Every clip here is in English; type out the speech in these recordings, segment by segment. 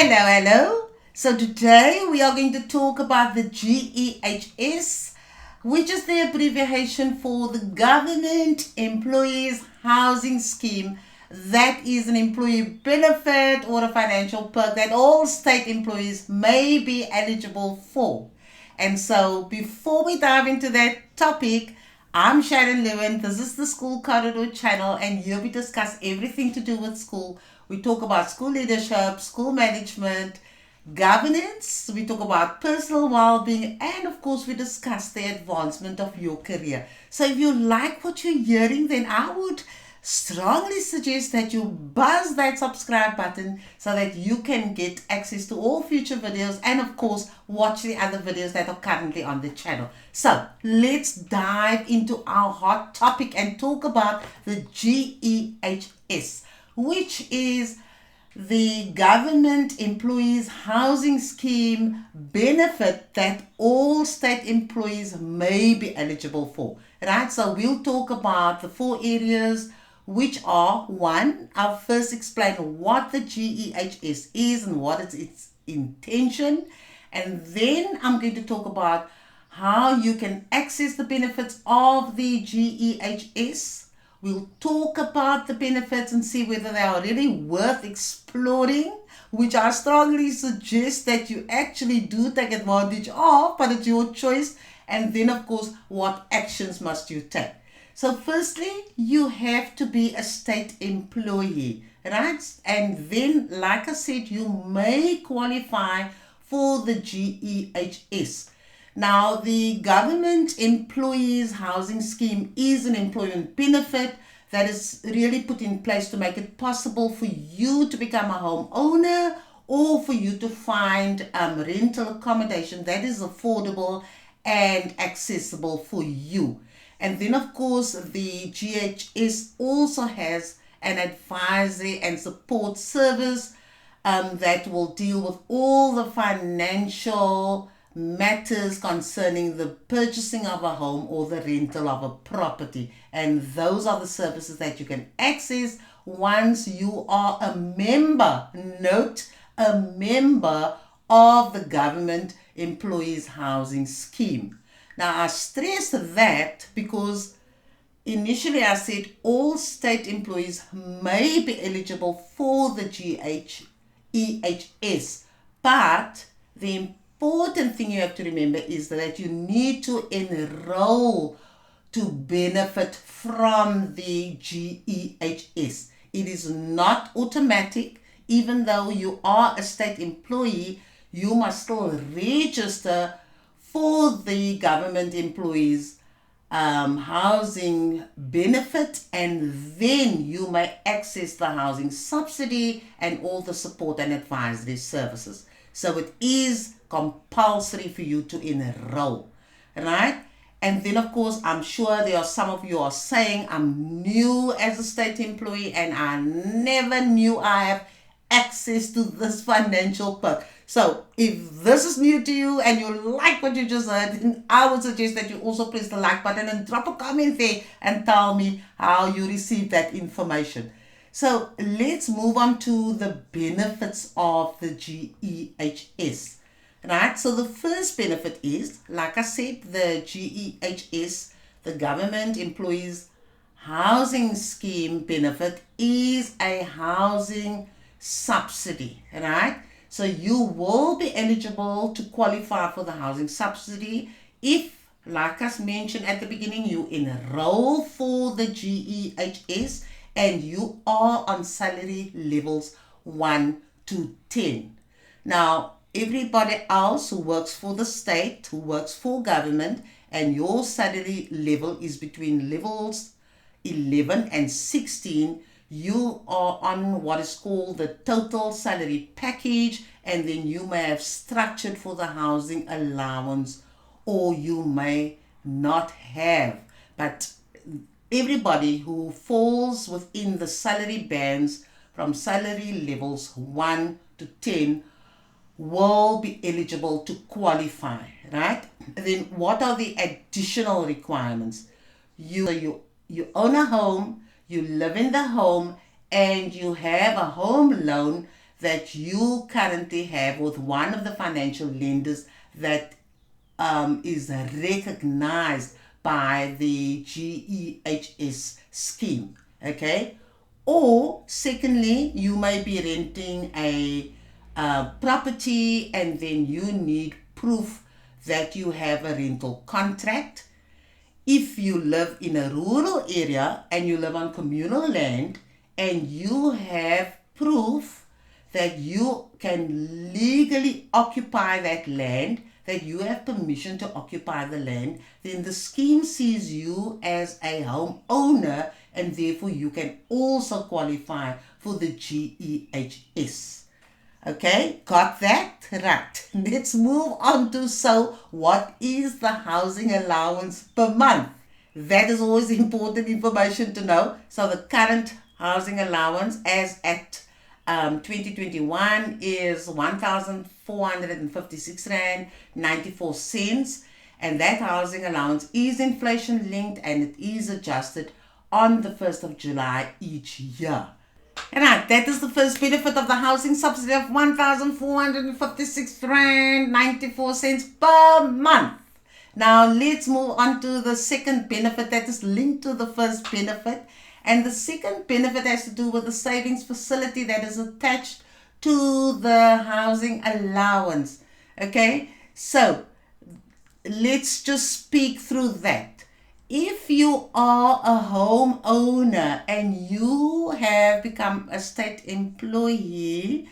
Hello. So today we are going to talk about the GEHS, which is the abbreviation for the Government Employees Housing Scheme. That is an employee benefit or a financial perk that all state employees may be eligible for. And so before we dive into that topic, I'm Sharon Lewin. This is the School Corridor channel, and here we discuss everything to do with school. We talk about school leadership, school management, governance. We talk about personal well-being, and of course, we discuss the advancement of your career. So if you like what you're hearing, then I would strongly suggest that you buzz that subscribe button so that you can get access to all future videos and of course watch the other videos that are currently on the channel. So let's dive into our hot topic and talk about the GEHS, which is the Government Employees Housing Scheme benefit that all state employees may be eligible for. Right? So we'll talk about the four areas, which are: one, I'll first explain what the GEHS is and what is its intention, and then I'm going to talk about how you can access the benefits of the GEHS. We'll talk about the benefits and see whether they are really worth exploring, which I strongly suggest that you actually do take advantage of, but it's your choice. And then, of course, what actions must you take? So firstly, you have to be a state employee, right? And then, like I said, you may qualify for the GEHS. Now, the Government Employees Housing Scheme is an employment benefit that is really put in place to make it possible for you to become a homeowner or for you to find rental accommodation that is affordable and accessible for you. And then, of course, the GEHS also has an advisory and support service that will deal with all the financial matters concerning the purchasing of a home or the rental of a property. And those are the services that you can access once you are a member, note, a member of the Government Employees Housing Scheme. Now, I stress that because initially I said all state employees may be eligible for the GEHS, but the important thing you have to remember is that you need to enroll to benefit from the GEHS. It is not automatic. Even though you are a state employee, you must still register for the Government Employees Housing Benefit, and then you may access the housing subsidy and all the support and advisory services. So it is compulsory for you to enroll, right? And then, of course, I'm sure there are some of you are saying, I'm new as a state employee and I never knew I have access to this financial perk. So if this is new to you and you like what you just heard, then I would suggest that you also press the like button and drop a comment there and tell me how you received that information. So let's move on to the benefits of the GEHS. Right? So the first benefit is, like I said, the GEHS, the Government Employees Housing Scheme benefit, is a housing subsidy, right? So you will be eligible to qualify for the housing subsidy if, like I mentioned at the beginning, you enroll for the GEHS and you are on salary levels 1 to 10. Now, everybody else who works for the state, who works for government, and your salary level is between levels 11 and 16, you are on what is called the total salary package, and then you may have structured for the housing allowance or you may not have. But everybody who falls within the salary bands from salary levels 1 to 10 will be eligible to qualify, right? Then what are the additional requirements? You own a home, you live in the home, and you have a home loan that you currently have with one of the financial lenders that is recognized by the GEHS scheme, okay? Or secondly, you may be renting a property and then you need proof that you have a rental contract. If you live in a rural area and you live on communal land and you have proof that you can legally occupy that land, that you have permission to occupy the land, then the scheme sees you as a homeowner and therefore you can also qualify for the GEHS. Okay, got that? Right. Let's move on to, so what is the housing allowance per month? That is always important information to know. So the current housing allowance as at 2021 is 1,456 Rand 94 cents, and that housing allowance is inflation linked and it is adjusted on the 1st of July each year. Right, that is the first benefit of the housing subsidy of 1,456 Rand 94 cents per month. Now let's move on to the second benefit that is linked to the first benefit. And the second benefit has to do with the savings facility that is attached to the housing allowance. Okay, so let's just speak through that. If you are a homeowner and you have become a state employee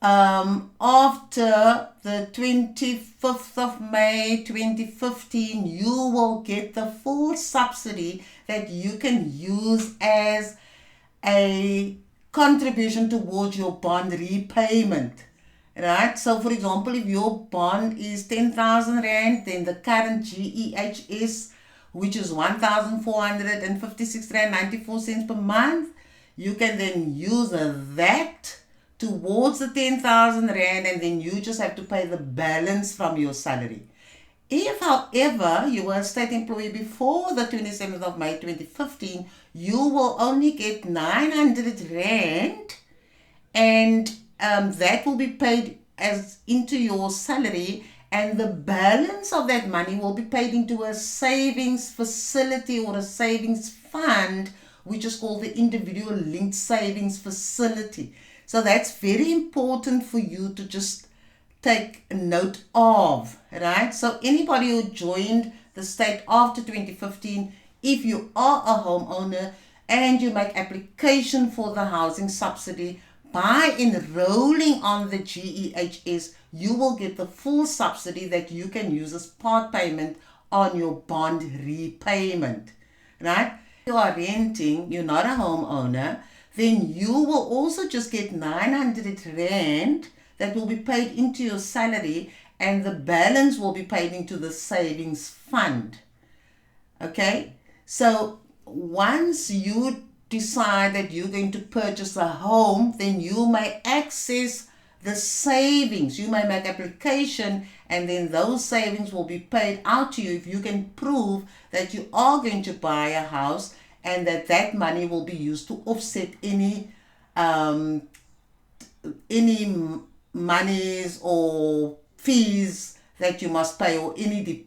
after the 25th of May 2015, you will get the full subsidy that you can use as a contribution towards your bond repayment. Right? So for example, if your bond is 10,000 Rand, then the current GEHS, which is 1,456 Rand 94 cents per month, you can then use that towards the 10,000 Rand and then you just have to pay the balance from your salary. If, however, you were a state employee before the 27th of May 2015, you will only get 900 Rand and that will be paid as into your salary, and the balance of that money will be paid into a savings facility or a savings fund, which is called the individual linked savings facility. So that's very important for you to just take note of, right? So anybody who joined the state after 2015, if you are a homeowner and you make application for the housing subsidy, by enrolling on the GEHS, you will get the full subsidy that you can use as part payment on your bond repayment, right? If you are renting, you're not a homeowner, then you will also just get 900 Rand that will be paid into your salary, and the balance will be paid into the savings fund. Okay, so once you decide that you're going to purchase a home, then you may access the savings. You may make application and then those savings will be paid out to you if you can prove that you are going to buy a house and that that money will be used to offset any monies or fees that you must pay, or any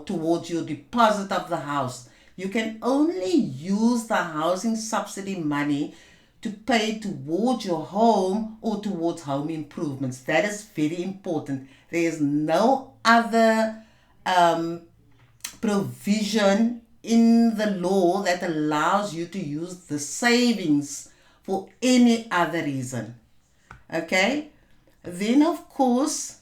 towards your deposit of the house. You can only use the housing subsidy money to pay towards your home or towards home improvements. That is very important. There is no other provision in the law that allows you to use the savings for any other reason. Okay? Then, of course,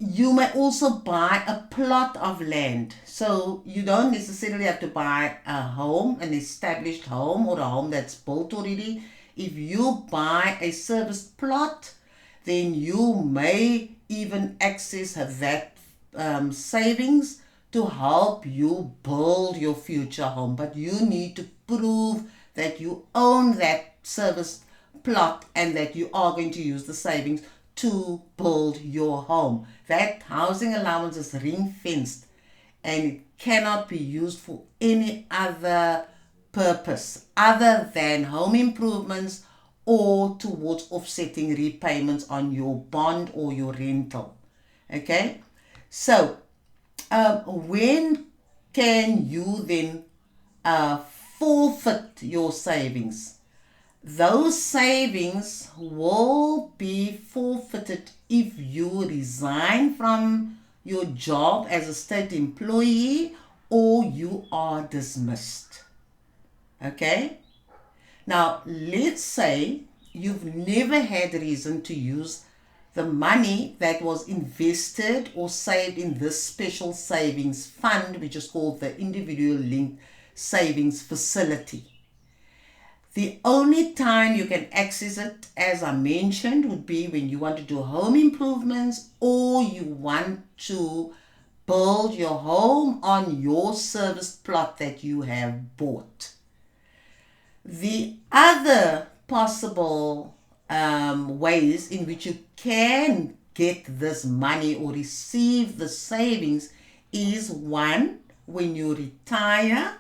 you may also buy a plot of land. So you don't necessarily have to buy a home, an established home or a home that's built already. If you buy a serviced plot, then you may even access that savings to help you build your future home. But you need to prove that you own that serviced plot and that you are going to use the savings to build your home. That housing allowance is ring-fenced and it cannot be used for any other purpose other than home improvements or towards offsetting repayments on your bond or your rental. Okay, so when can you then forfeit your savings? Those savings will be forfeited if you resign from your job as a state employee or you are dismissed. Okay? Now, let's say you've never had reason to use the money that was invested or saved in this special savings fund, which is called the individual linked savings facility. The only time you can access it, as I mentioned, would be when you want to do home improvements or you want to build your home on your service plot that you have bought. The other possible ways in which you can get this money or receive the savings is 1, when you retire,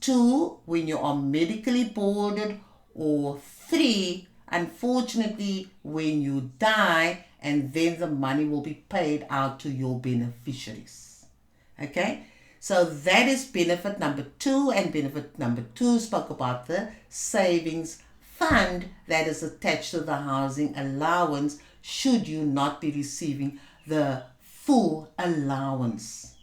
2, when you are medically boarded, or 3, unfortunately, when you die, and then the money will be paid out to your beneficiaries. Okay, so that is benefit number 2, and benefit number 2 spoke about the savings fund that is attached to the housing allowance should you not be receiving the full allowance.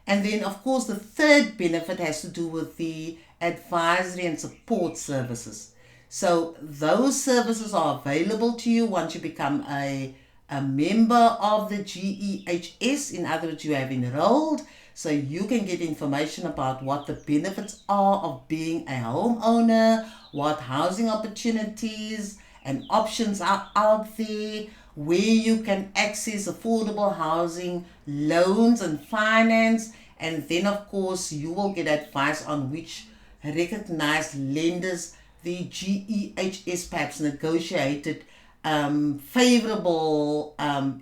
And then, of course, the third benefit has to do with the advisory and support services. So those services are available to you once you become a member of the GEHS. In other words, you have enrolled. So you can get information about what the benefits are of being a homeowner, what housing opportunities and options are out there, where you can access affordable housing loans and finance, and then of course you will get advice on which recognized lenders the GEHS perhaps negotiated favorable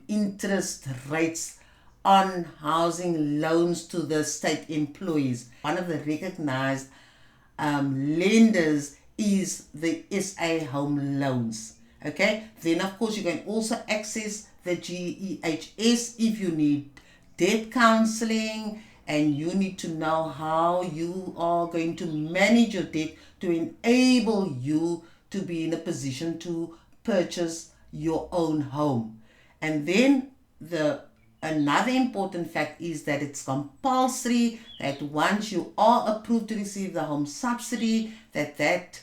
interest rates on housing loans to the state employees. One of the recognized lenders is the SA Home Loans. Okay, then of course you can also access the GEHS if you need debt counselling and you need to know how you are going to manage your debt to enable you to be in a position to purchase your own home. And then another important fact is that it's compulsory that once you are approved to receive the home subsidy, that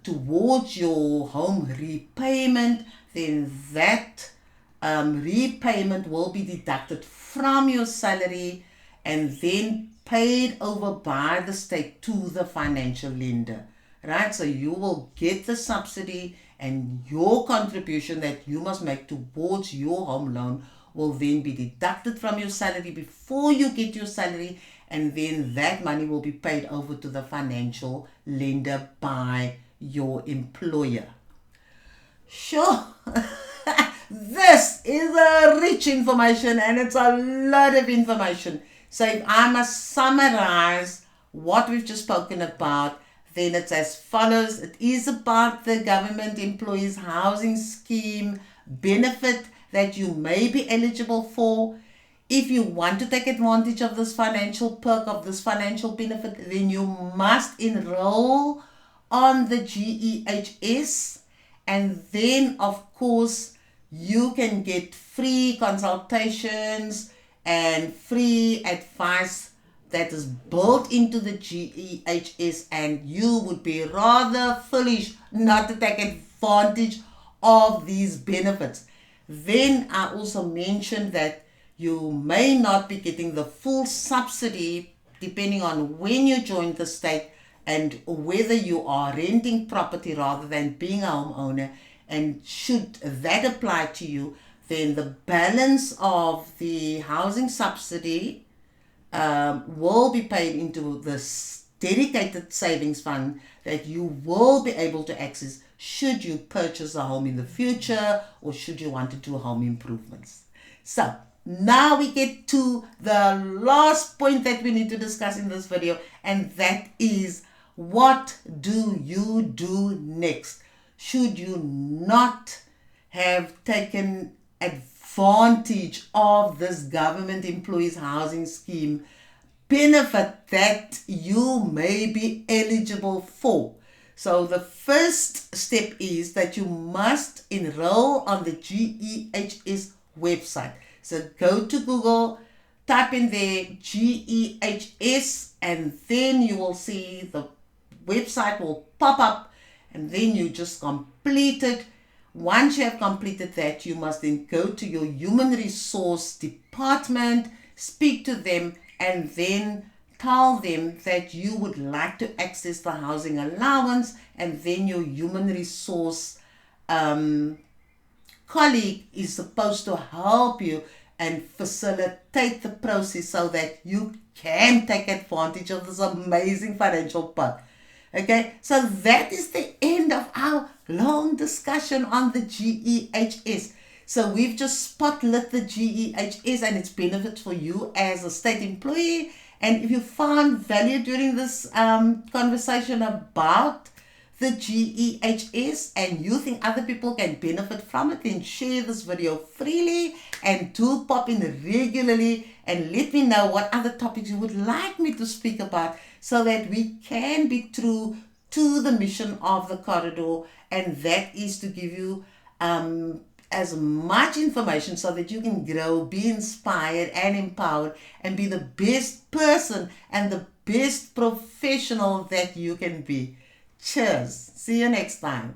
towards your home repayment, then that repayment will be deducted from your salary and then paid over by the state to the financial lender, right? So you will get the subsidy, and your contribution that you must make towards your home loan will then be deducted from your salary before you get your salary, and then that money will be paid over to the financial lender by your employer. Sure. This is a rich information and it's a lot of information. So if I must summarize what we've just spoken about, then it's as follows. It is about the government employees housing scheme benefit that you may be eligible for. If you want to take advantage of this financial perk, of this financial benefit, then you must enroll on the GEHS, and then of course you can get free consultations and free advice that is built into the GEHS, and you would be rather foolish not to take advantage of these benefits. Then I also mentioned that you may not be getting the full subsidy depending on when you join the state and whether you are renting property rather than being a homeowner. And should that apply to you, then the balance of the housing subsidy will be paid into this dedicated savings fund that you will be able to access should you purchase a home in the future or should you want to do home improvements. So now we get to the last point that we need to discuss in this video, and that is what do you do next? Should you not have taken advantage of this government employees housing scheme benefit that you may be eligible for? So the first step is that you must enroll on the GEHS website. So go to Google, type in there GEHS, and then you will see the website will pop up, and then you just complete it. Once you have completed that, you must then go to your human resource department, speak to them, and then tell them that you would like to access the housing allowance, and then your human resource colleague is supposed to help you and facilitate the process so that you can take advantage of this amazing financial perk. Okay, so that is the end of our long discussion on the GEHS. So we've just spotlit the GEHS and its benefits for you as a state employee. And if you found value during this conversation about the GEHS and you think other people can benefit from it, then share this video freely and do pop in regularly and let me know what other topics you would like me to speak about so that we can be true to the mission of the corridor, and that is to give you as much information so that you can grow, be inspired and empowered, and be the best person and the best professional that you can be. Cheers. See you next time.